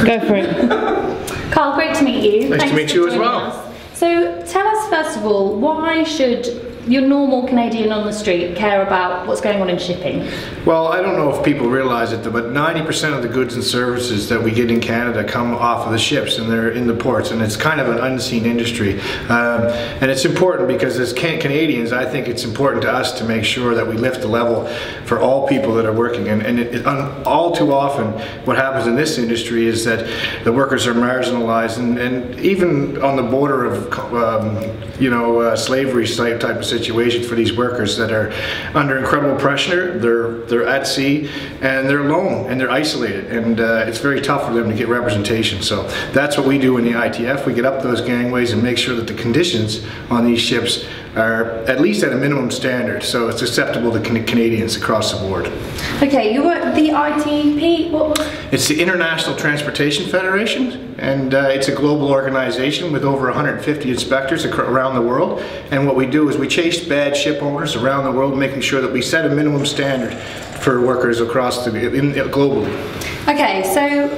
Go for it. Carl, great to meet you. Nice to meet you as well. So tell us first of all, why should your normal Canadian on the street care about what's going on in shipping? Well, I don't know if people realize it, but 90% of the goods and services that we get in Canada come off of the ships, and they're in the ports, and it's kind of an unseen industry. And it's important because as Canadians, I think it's important to us to make sure that we lift the level for all people that are working. And all too often, what happens in this industry is that the workers are marginalized, and even on the border of slavery type of situation for these workers that are under incredible pressure. They're at sea and they're alone and they're isolated, and it's very tough for them to get representation. So that's what we do in the ITF. We get up those gangways and make sure that the conditions on these ships are at least at a minimum standard, so it's acceptable to Canadians across the board. Okay, you were at the ITP, what was it? It's the International Transportation Federation, and it's a global organization with over 150 inspectors around the world. And what we do is we chase bad ship owners around the world, making sure that we set a minimum standard for workers across globally. Okay, so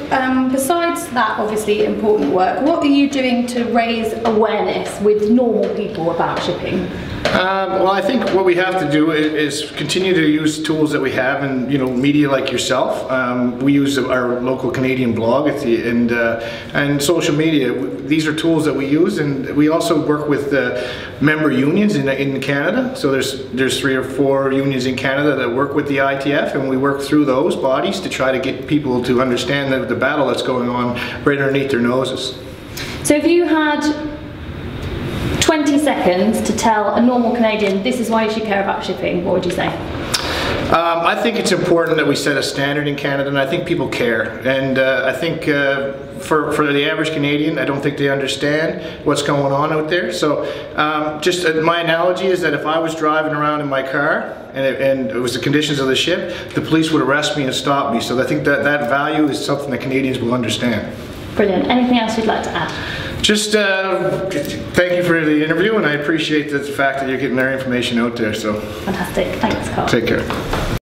besides that obviously important work, what are you doing to raise awareness with normal people about shipping? Well, I think what we have to do is continue to use tools that we have, and media like yourself. We use our local Canadian blog and social media. These are tools that we use, and we also work with member unions in Canada. So there's 3 or 4 unions in Canada that work with the ITF, and we work through those bodies to try to get people to understand the battle that's going on right underneath their noses. So if you had 20 seconds to tell a normal Canadian this is why you should care about shipping, what would you say? I think it's important that we set a standard in Canada, and I think people care. And I think for the average Canadian, I don't think they understand what's going on out there. So my analogy is that if I was driving around in my car and it was the conditions of the ship, the police would arrest me and stop me. So I think that value is something that Canadians will understand. Brilliant. Anything else you'd like to add? Just thank you for the interview, and I appreciate the fact that you're getting our information out there. So fantastic. Thanks, Carl. Take care.